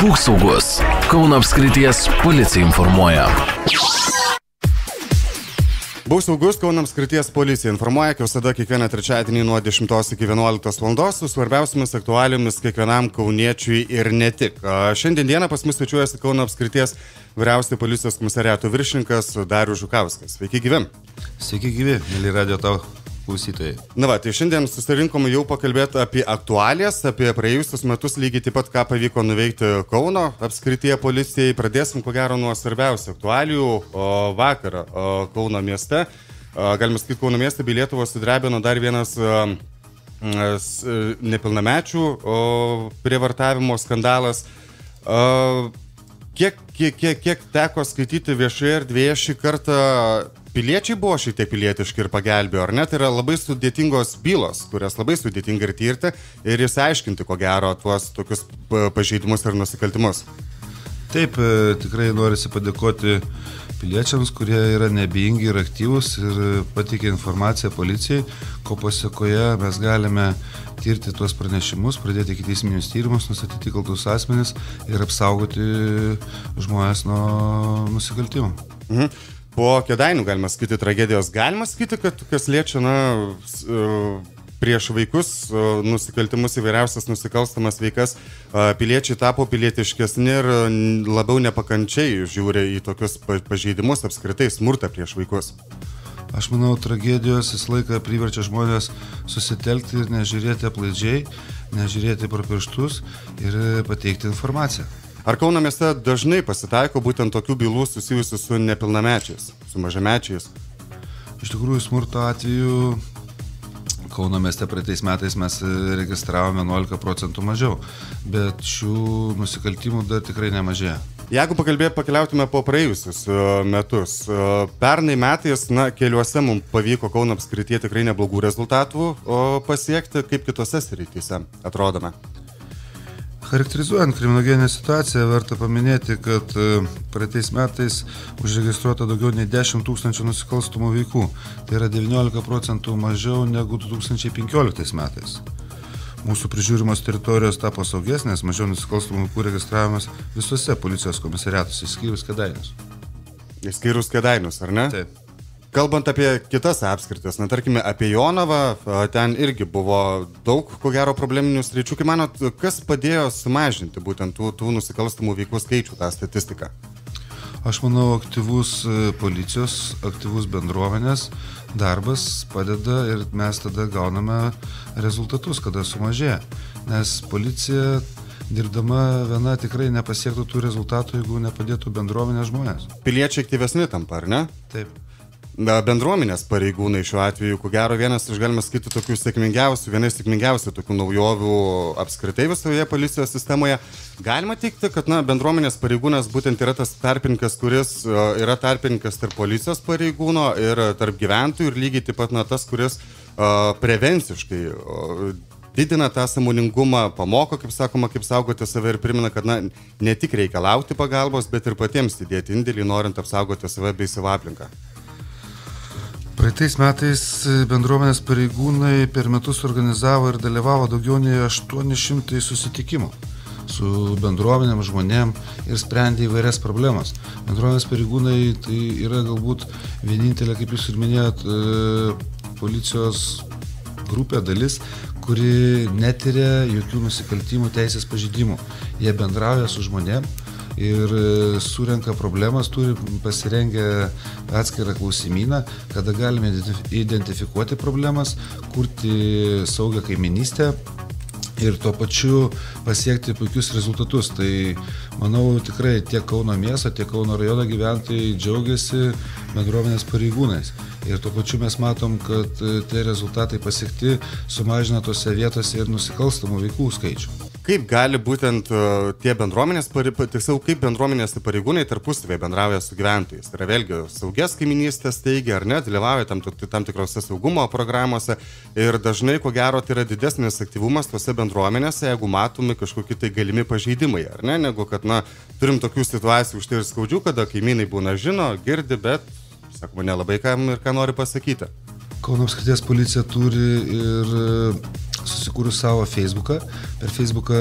Būk saugus. Kauno apskrities policija informuoja. Būk saugus, Kauno apskrities policija informuoja, kaip visada kiekvieną trečiadienį nuo 10 iki 11 valandos su svarbiausiamis aktualijomis kiekvienam kauniečiui ir ne tik. Šiandien dieną pas mus svečiuojasi Kauno apskrities vyriausiojo policijos komisariato viršininkas Darius Žukauskas. Sveiki gyvi. Sveiki gyvi, mėly radio tau klausytojai. Na va, tai šiandien susirinkom jau pakalbėti apie aktualijas, apie praėjusius metus lygiai taip pat, ką pavyko nuveikti Kauno apskrityje policijai. Pradėsim ko gero nuo svarbiausių aktualijų vakarą Kauno mieste. Galima sakyti, Kauno mieste bei Lietuvą sudrebino dar vienas nepilnamečių prievartavimo skandalas. Kiek teko skaityti viešoje erdvėje šį kartą, piliečiai buvo šiek tiek pilietiški ir pagelbėjo, ar ne? Tai yra labai sudėtingos bylos, kurias labai sudėtinga ir tirti ir išsiaiškinti, ko gero, tuos tokius pažeidimus ir nusikaltimus. Taip, tikrai norisi padėkoti piliečiams, kurie yra neabejingi ir aktyvūs ir pateikia informaciją policijai, ko pasekoje mes galime tirti tuos pranešimus, pradėti ikiteisminius tyrimus, nustatyti kaltus asmenis ir apsaugoti žmonės nuo nusikaltimų. Po Kėdainių, galima sakyti, tragedijos, galima sakyti, kad kas liečia prieš vaikus nusikaltimus įvairiausias nusikalstamas veikas, piliečiai tapo pilietiškesni ir labiau nepakančiai žiūri į tokius pažeidimus, apskritai smurtą prieš vaikus. Aš manau, tragedijos visą laiką priverčia žmonės susitelkti ir nežiūrėti aplaidžiai, nežiūrėti pro pirštus ir pateikti informaciją. Ar Kauno mieste dažnai pasitaiko būtent tokių bylų susijusių su nepilnamečiais, su mažamečiais? Iš tikrųjų, smurto atveju Kauno mieste praeitais metais mes registravome 11% mažiau, bet šių nusikaltimų dar tikrai nemažėja. Jeigu pakeliautume po praėjusius metus, pernai metais, keliuose mums pavyko Kauno apskrityje tikrai neblogų rezultatų pasiekti, kaip kitose srityse atrodome. Charakterizuojant kriminogeninę situaciją, verta paminėti, kad praeitais metais užregistruota daugiau nei 10 000 nusikalstamų veikų. Tai yra 19% mažiau negu 2015 metais. Mūsų prižiūrimos teritorijos tapo saugesnės, mažiau nusikalstamų veikų registravimas visose policijos komisariatuose, išskyrus Kėdainius. Išskyrus Kėdainius, ar ne? Taip. Kalbant apie kitas apskritis, tarkime apie Jonavą, ten irgi buvo daug, ko gero, probleminių sričių. Kaip manot, kas padėjo sumažinti būtent tų nusikalstamų veikų skaičių, tą statistiką? Aš manau, aktyvus policijos, aktyvus bendruomenės darbas padeda ir mes tada gauname rezultatus, kada sumažėja. Nes policija dirbdama viena tikrai nepasiektų tų rezultatų, jeigu nepadėtų bendruomenės žmonės. Piliečiai aktyvesni tampa, ar ne? Taip. Bendruomenės pareigūnai šiuo atveju, ko gero, vienas iš, galima sakyti, tokių sėkmingiausių tokių naujovių apskritai visoje policijos sistemoje. Galima teikti, kad bendruomenės pareigūnas būtent yra tas tarpininkas, kuris yra tarpininkas tarp policijos pareigūno ir tarp gyventojų ir lygiai taip pat tas, kuris prevenciškai didina tą sąmoningumą, pamoko, kaip sakoma, kaip saugoti save ir primena, kad ne tik reikia laukti pagalbos, bet ir patiems įdėti indėlį, norint apsaugoti save bei savo aplinką. Praeitais metais bendruomenės pareigūnai per metus organizavo ir dalyvavo daugiau nei 800 susitikimų su bendruomenėm, žmonėm ir sprendė įvairias problemas. Bendruomenės pareigūnai tai yra galbūt vienintelė, kaip jūs ir minėjot, policijos grupė dalis, kuri netiria jokių nusikaltimų teisės pažeidimų. Jie bendrauja su žmonėm ir surenka problemas, turi pasirengę atskirą klausimyną, kada galime identifikuoti problemas, kurti saugią kaiminystę ir tuo pačiu pasiekti puikius rezultatus. Tai manau tikrai tiek Kauno miesto, tiek Kauno rajono gyventojai džiaugiasi bendruomenės pareigūnais. Ir tuo pačiu mes matom, kad tie rezultatai pasiekti sumažina tose vietose ir nusikalstamų veikų skaičių. Kaip gali būtent tie bendruomenės pareigūnai tarpusavėje bendrauja su gyventojais? Tai yra vėlgi saugias kaiminystės teigia, ar ne, dalyvauja tam tikrose saugumo programuose ir dažnai, ko gero, tai yra didesnis aktyvumas tose bendruomenėse, jeigu matomi kažkokie tai galimi pažeidimai, ar ne, negu kad, turim tokių situacijų už tai ir skaudžių, kada kaimynai būna žino, girdi, bet, sakoma, nelabai kam ir ką nori pasakyti. Kauno apskrities policija turi ir susikūrus savo Facebooką. Per Facebooką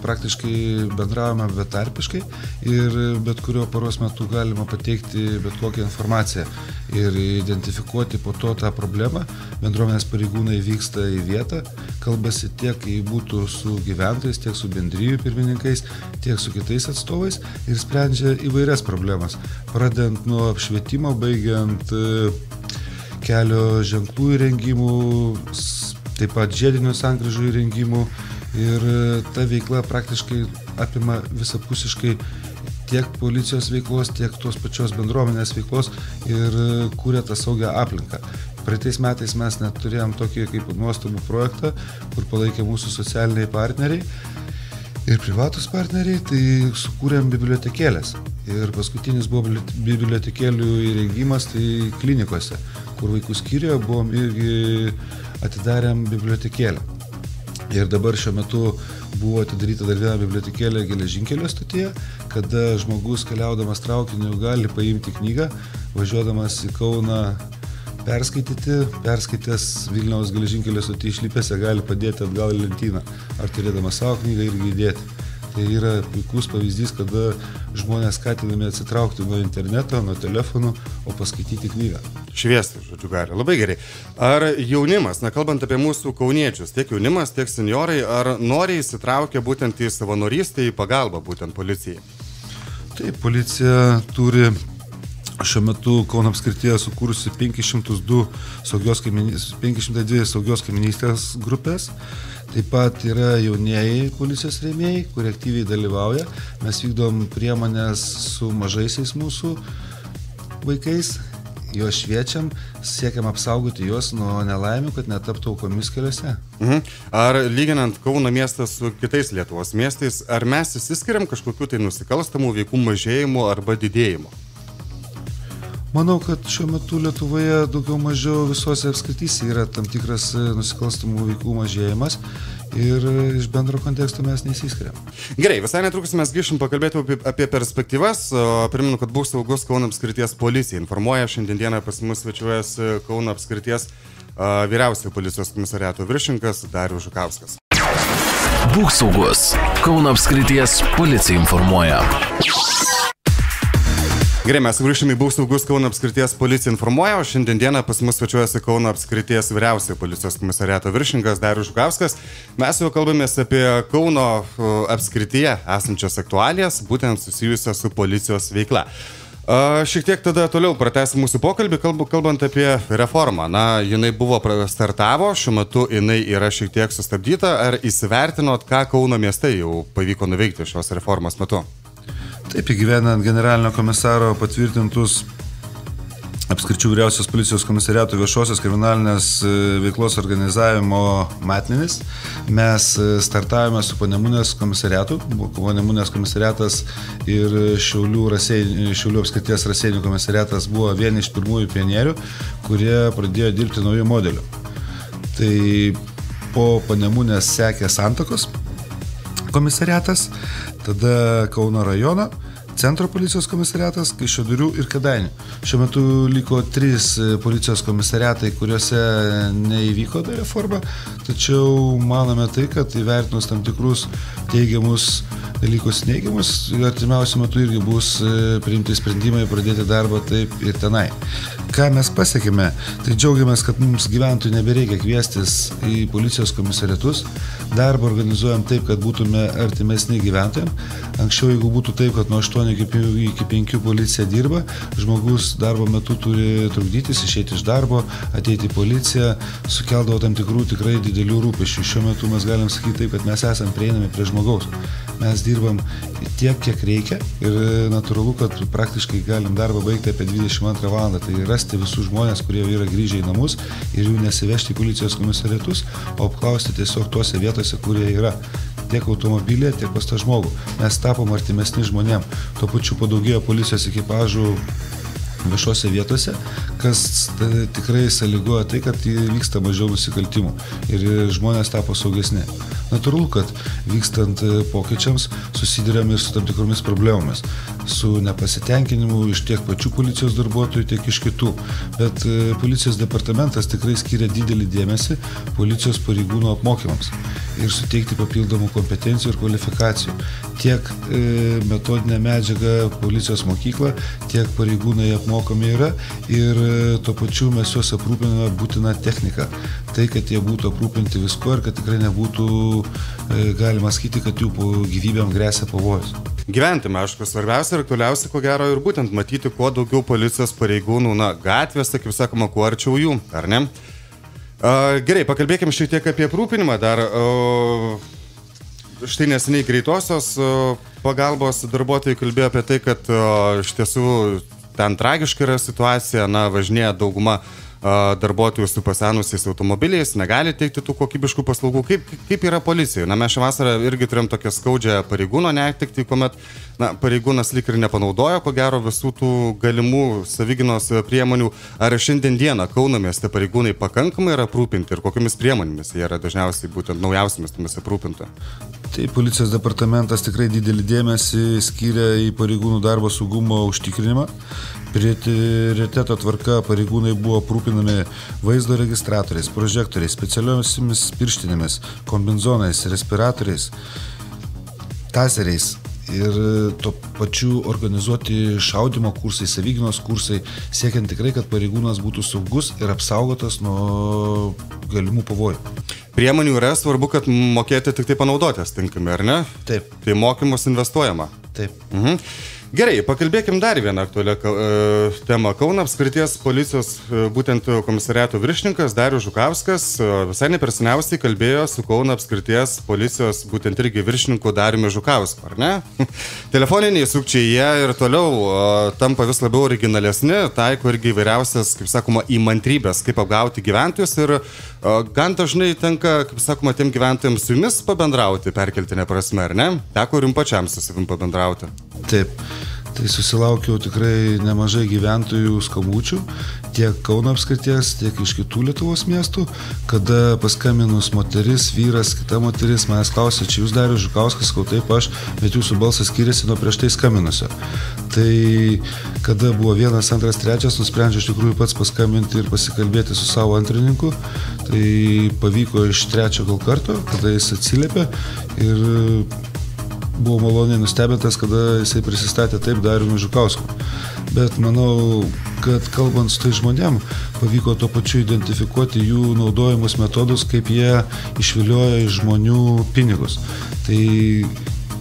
praktiškai bendravome betarpiškai ir bet kurio paros metu galima pateikti bet kokią informaciją ir identifikuoti po to tą problemą. Bendruomenės pareigūnai vyksta į vietą, kalbasi tiek, kai būtų su gyventojais, tiek su bendrijų pirmininkais, tiek su kitais atstovais ir sprendžia įvairias problemas, pradedant nuo apšvietimo, baigiant kelio ženklų įrengimų, taip pat žiedinių sankryžų įrengimų ir ta veikla praktiškai apima visapusiškai tiek policijos veiklos, tiek tos pačios bendruomenės veiklos ir kūrė tą saugią aplinką. Praeitais metais mes net turėjom tokį kaip nuostabų projektą, kur palaikė mūsų socialiniai partneriai ir privatus partneriai, tai sukūrėm bibliotekėlės. Ir paskutinis buvo bibliotekėlių įrengimas, tai klinikose, kur vaikų skyriuje buvom irgi atidarėm bibliotekėlę. Ir dabar šiuo metu buvo atidaryta dar viena bibliotekėlė Geležinkelio stotyje, kada žmogus keliaudamas traukiniu gali paimti knygą, važiuodamas į Kauną perskaitęs Vilniaus Geležinkelio stotyje išlipėse gali padėti atgal į lentyną, ar turėdamas savo knygą irgi įdėti. Tai yra puikus pavyzdys, kada žmonės skatinami atsitraukti nuo interneto, nuo telefonų, o paskaityti knygą. Šviesti, žodžiu, gali. Labai gerai. Ar jaunimas, kalbant apie mūsų kauniečius, tiek jaunimas, tiek seniorai, ar noriai įsitraukia būtent į savanorystę, į pagalbą būtent policijai? Taip, policija turi šiuo metu Kauno apskrityje sukūrusi 502 saugios kaimynystės grupės. Taip pat yra jaunieji policijos rėmėjai, kurie aktyviai dalyvauja. Mes vykdom priemonės su mažaisiais mūsų vaikais, juos šviečiam, siekiam apsaugoti juos nuo nelaimių, kad netaptų aukomis keliuose. Ar lyginant Kauno miestą su kitais Lietuvos miestais, ar mes išsiskiriam kažkokiu tai nusikalstamų veikų mažėjimu arba didėjimu? Manau, kad šiuo metu Lietuvoje daugiau mažiau visose apskrityse yra tam tikras nusikalstamų veikų mažėjimas ir iš bendro konteksto mes nesiskiriam. Gerai, visai netrukus mes grįšim pakalbėti apie perspektyvas. Primenu, kad Būk saugus Kauno apskrities policija informuoja, šiandieną pas mus svečiuojasi Kauno apskrities vyriausiojo policijos komisariato viršininkas Darius Žukauskas. Būk saugus Kauno apskrities policija informuoja. Gerai, mes grįžtame į Būk saugus Kauno apskrities policija informuoja, o šiandieną pas mus svečiuojasi Kauno apskrities vyriausiojo policijos komisariato viršininkas Darius Žukauskas. Mes jau kalbamės apie Kauno apskrityje esančias aktualijas, būtent susijusias su policijos veikla. Šiek tiek tada toliau pratęsim mūsų pokalbį, kalbant apie reformą. Jinai buvo startavo, šiuo metu jinai yra šiek tiek sustabdyta. Ar įsivertinot, ką Kauno mieste jau pavyko nuveikti šios reformos metu? Taip, įgyvenant generalinio komisaro patvirtintus apskričių vyriausios policijos komisariato viešosios kriminalinės veiklos organizavimo matmenis, mes startavome su Panemunės komisariatu. Panemunės komisariatas ir Šiaulių apskrities Raseinių komisariatas buvo vieni iš pirmųjų pionierių, kurie pradėjo dirbti naujų modelių. Tai po Panemunės sekė Santakos komisariatas, tada Kauno rajono, Centro policijos komisariatas, Kaišiadorių ir Kėdainių. Šiuo metu liko 3 policijos komisariatai, kuriuose neįvyko ta reforma, tačiau manome tai, kad įvertinus tam tikrus teigiamus dalykus neigiamus, artimiausiu metu irgi bus priimti sprendimai pradėti darbą taip ir tenai. Ką mes pasiekėme, tai džiaugiamės, kad mums gyventojų nebereikia kviestis į policijos komisariatus. Darbą organizuojam taip, kad būtume artimesni gyventojams. Anksčiau, jeigu būtų taip, kad nuo 8 iki 5 policija dirba, žmogus darbo metu turi trukdytis, išeiti iš darbo, ateiti į policiją, sukeldavo tam tikrų tikrai didelių rūpesčių. Šiuo metu mes galim sakyti taip, kad mes esam prieinami prie žmogaus. Mes dirbam tiek, kiek reikia ir natūralu, kad praktiškai galim darbą baigti apie 22 valandą. Tai rasti visus žmonės, kurie yra grįžę į namus ir jų nesivežti į policijos komisariatus, o apklausti tiesiog tose vietose, kurie yra. Tiek automobilė, tiek pas tą žmogų. Mes tapom artimesni žmonėm. Tuo pačiu padaugėjo policijos ekipažų viešose vietose, kas tikrai sąlygoja tai, kad vyksta mažiau nusikaltimų ir žmonės tapo saugesni. Natūralu, kad vykstant pokyčiams susiduriam ir su tam tikromis problemomis, su nepasitenkinimu iš tiek pačių policijos darbuotojų, tiek iš kitų. Bet policijos departamentas tikrai skiria didelį dėmesį policijos pareigūnų apmokymams ir suteikti papildomų kompetencijų ir kvalifikacijų. Tiek metodinė medžiaga policijos mokykla, tiek pareigūnai apmokomi yra ir tuo pačiu mes juos aprūpiname būtina technika. Tai, kad jie būtų aprūpinti visko ir kad tikrai nebūtų galima sakyti, kad jų gyvybėm gresia pavojus. Gyventime, aišku, svarbiausia ir aktualiausia, ko gero, ir būtent matyti kuo daugiau policijos pareigūnų, gatvėse, kaip sakoma, kuo arčiau jų, ar ne? Gerai, pakalbėkime šiek tiek apie aprūpinimą dar. Štai neseniai greitosios pagalbos darbuotojai kalbėjo apie tai, kad iš tiesų ten tragiška yra situacija, važinėja dauguma darbuotojų su pasenusiais automobiliais, negali teikti tų kokybiškų paslaugų. Kaip yra policijai? Mes šią vasarą irgi turėjom tokią skaudžią pareigūno netekti, kuomet pareigūnas lyg ir nepanaudojo, ko gero, visų tų galimų savigynos priemonių. Ar šiandien dieną Kauno mieste pareigūnai pakankamai yra aprūpinti ir kokiamis priemonėmis jie yra dažniausiai būtent naujausiamis tomis aprūpinti? Tai policijos departamentas tikrai didelį dėmesį skiria į pareigūnų darbo saugumo užtikrinimą. Prioriteto tvarka pareigūnai buvo aprūpinami vaizdo registratoriais, prožektoriais, specialiosiomis pirštinėmis, kombinzonais, respiratoriais, taseriais ir tuo pačiu organizuoti šaudymo kursai, savigynos kursai, siekiant tikrai, kad pareigūnas būtų saugus ir apsaugotas nuo galimų pavojų. Priemonių yra, svarbu, kad mokėti tik tai panaudotės tinkami, ar ne? Taip. Tai mokymus investuojama. Taip. Gerai, pakalbėkim dar vieną aktualią temą. Kauno apskrities policijos būtent komisariato viršininkas Darius Žukauskas visai neperseniausiai kalbėjo su Kauno apskrities policijos būtent irgi viršininku Dariumi Žukausku, ar ne? Telefoniniai sukčiai jie ir toliau tampa vis labiau originalesni, taiko irgi įvairiausias, kaip sakoma, įmantrybės, kaip apgauti gyventojus ir gan dažnai tenka, kaip sakoma, tiem gyventojams su jumis pabendrauti, perkeltinė prasme, ar ne? Teko ir jums pačiam su savim pabendrauti. Taip, tai susilaukiau tikrai nemažai gyventojų skambučių, tiek Kauno apskrities, tiek iš kitų Lietuvos miestų, kada paskambinus moteris, vyras, kita moteris, manęs klausė, čia jūs Darius Žukauskas, sakau, taip aš, bet jūsų balsas skiriasi nuo prieš tai skambinusio. Tai kada buvo 1, 2, 3, nusprendžiau iš tikrųjų pats paskambinti ir pasikalbėti su savo antrininku, tai pavyko iš 3 gal karto, kada jis atsiliepė ir buvo maloniai nustebintas, kada jisai prisistatė taip Dariumi Žukausku. Bet manau, kad kalbant su tai žmonėm, pavyko tuo pačiu identifikuoti jų naudojimus metodus, kaip jie išvilioja iš žmonių pinigus. Tai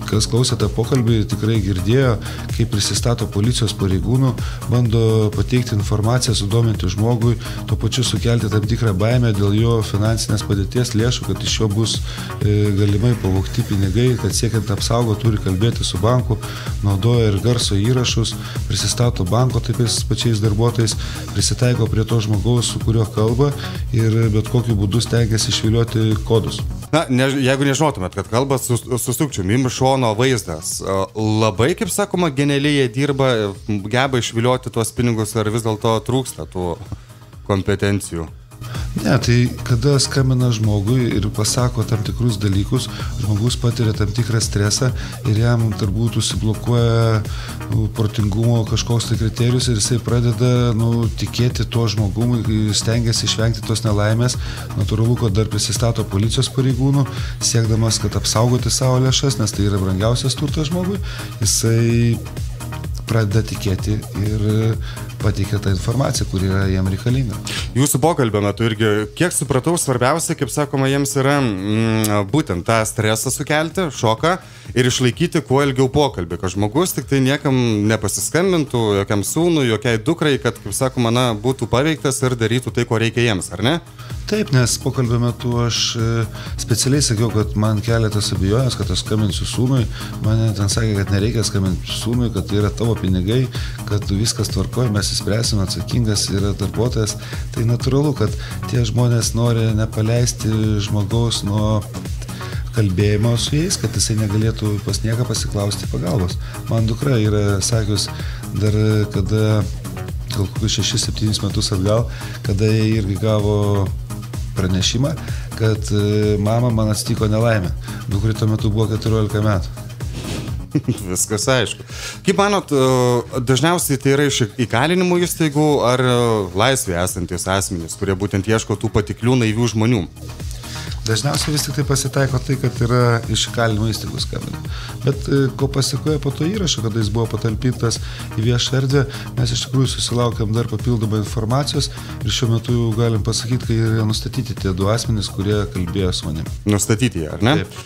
kas klausė tą pokalbį, tikrai girdėjo, kaip prisistato policijos pareigūnų, bando pateikti informaciją, sudominti žmogui, tuo pačiu sukelti tam tikrą baimę dėl jo finansinės padėties lėšų, kad iš jo bus galimai pavogti pinigai, kad siekiant apsaugoti turi kalbėti su banku, naudoja ir garso įrašus, prisistato banko taip pačiais darbuotojais, prisitaiko prie to žmogaus, su kuriuo kalba ir bet kokiu būdu stengiasi išvilioti kodus. Jeigu nežinotumėt, kad kalba su sukčiumi, jums šono vaizdas, labai, kaip sakoma, genialiai jie dirba, geba išvilioti tuos pinigus, ar vis dėlto trūksta tų kompetencijų? Ne, tai kada skambina žmogui ir pasako tam tikrus dalykus, žmogus patiria tam tikrą stresą ir jam turbūt užsiblokuoja protingumo kažkoks tai kriterijus ir jisai pradeda tikėti tuo žmogumi, stengiasi išvengti tos nelaimės. Natūralu, kad dar prisistato policijos pareigūnų, siekdamas, kad apsaugoti savo lėšas, nes tai yra brangiausias turtas žmogui, jisai pradeda tikėti ir pateikia tą informaciją, kuri yra jam reikalinga. Jūsų pokalbio metu irgi, kiek supratau, svarbiausia, kaip sakoma, jiems yra būtent tą stresą sukelti, šoką ir išlaikyti kuo ilgiau pokalbį, kad žmogus tik tai niekam nepasiskambintų, jokiam sūnui, jokiai dukrai, kad, kaip sakoma, būtų paveiktas ir darytų tai, ko reikia jiems, ar ne? Taip, nes pokalbio metu aš specialiai sakiau, kad man keletas abejonės, kad aš skambinsiu sūnui. Mane ten sakė, kad nereikia skambinti sūnui, kad tai yra tavo pinigai, kad viskas tvarkoja, mes įspręsim, atsakingas yra darbuotojas. Tai natūralu, kad tie žmonės nori nepaleisti žmogaus nuo kalbėjimo su jais, kad jisai negalėtų pas nieką pasiklausti pagalbos. Man dukra yra sakius dar, kada gal kokius 6-7 metus atgal, kada jie irgi gavo pranešimą, kad mama man atsitiko nelaimė, dukrai tuo metu buvo 14 metų. Viskas aišku. Kaip manot, dažniausiai tai yra iš įkalinimo įstaigų ar laisvėje esantis asmenys, kurie būtent ieško tų patiklių naivių žmonių? Dažniausiai vis tik tai pasitaiko tai, kad yra iš įkalinimo įstaigų skambina. Bet ko pasikoja po to įrašo, kada jis buvo patalpintas į viešą erdvę, mes iš tikrųjų susilaukėm dar papildomą informacijos ir šiuo metu jau galim pasakyti, kai yra nustatyti tie du asmenys, kurie kalbėjo su manim. Nustatyti jie, ar ne? Taip.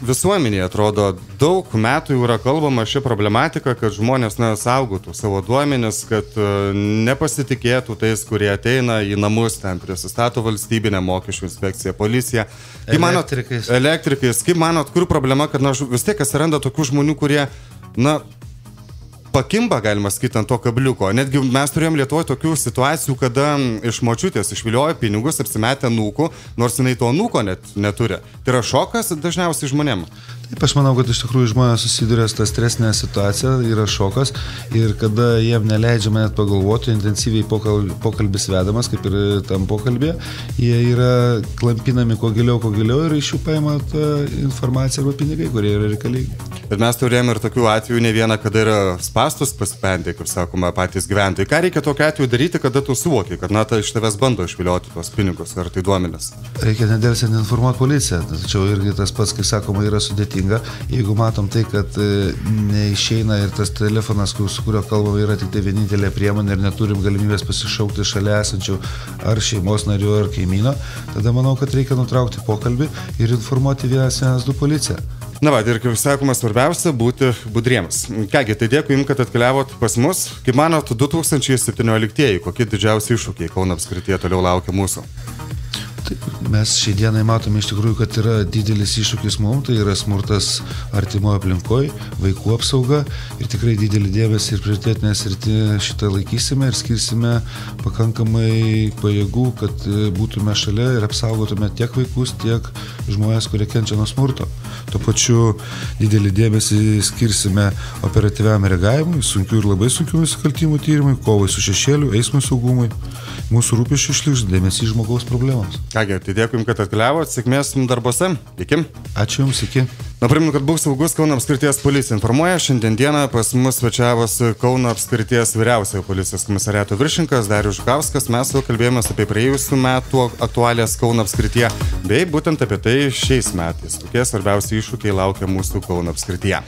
Visuomenėje atrodo daug metų jau yra kalbama šią problematiką, kad žmonės saugotų savo duomenis, kad nepasitikėtų tais, kurie ateina į namus, ten prisistato valstybinę mokesčių inspekciją, policiją. Elektrikais. Kaip manot, kur problema, kad vis tiek atsiranda tokių žmonių, kurie, pakimba, galima sakyti, ant to kabliuko. Netgi mes turėjom Lietuvoje tokių situacijų, kada iš močiutės išviliojo pinigus, apsimetė nūkų, nors jinai to nūko net neturi. Tai yra šokas dažniausiai žmonėm. Taip, aš manau, kad iš tikrųjų žmonės susiduria su tą stresinę situaciją, yra šokas ir kada jiem neleidžiama net pagalvoti, intensyviai pokalbis vedamas, kaip ir tam pokalbė, jie yra klampinami kuo giliau ir iš jų paima tą informaciją arba pinigai, kurie yra reikalingi. Bet mes turėjome ir tokių atvejų ne vieną, kada yra spastus pasipendė, kaip sakoma, patys gyventojai. Ką reikia tokiu atveju daryti, kada tu suvoki, kad tai iš tavęs bando išvilioti tos pinigus ar tai duomenis? Reikia nedelsiant informuoti policiją, tačiau irgi tas pats, kai sakoma, yra sudėtinga. Jeigu matom tai, kad neišeina ir tas telefonas, su kurio kalbame, yra tik tai vienintelė priemonė ir neturim galimybės pasišaukti šalia esančių ar šeimos narių ar kaimyno, tada manau, kad reikia nutraukti pokalbį ir informuoti 112 policiją. Na va, ir kaip sakoma, svarbiausia būti budriems. Kągi, tai dėkui jums, kad atkeliavot pas mus. Kaip manot, 2017-ieji, kokie didžiausi iššūkiai Kauno apskrityje toliau laukia mūsų? Taip, mes šiai dienai matome iš tikrųjų, kad yra didelis iššūkis mums, tai yra smurtas artimoje aplinkoje, vaikų apsauga ir tikrai didelį dėmesį ir prioritetinę sritį šitą laikysime ir skirsime pakankamai pajėgų, kad būtume šalia ir apsaugotume tiek vaikus, tiek žmonės, kurie kenčia nuo smurto. Tuo pačiu didelį dėmesį skirsime operatyviam reagavimui, sunkių ir labai sunkių nusikaltimų tyrimui, kovai su šešėliu, eismo saugumui. Mūsų rūpesčių išliks dėmesys žmogaus problemams. Kągi, tai dėkui jums, kad atkeliavot, sėkmės darbuose. Iki. Ačiū jums, iki. Primenu, kad būk saugus, Kauno apskrities policija informuoja. Šiandien dieną pas mus svečiavosi Kauno apskrities vyriausiojo policijos komisariato viršininkas Darius Žukauskas. Mes jau kalbėjomės apie praėjusių metų aktualijas Kauno apskrityje, bei būtent apie tai šiais metais, kokie svarbiausi iššūkiai laukia mūsų Kauno apskrityje.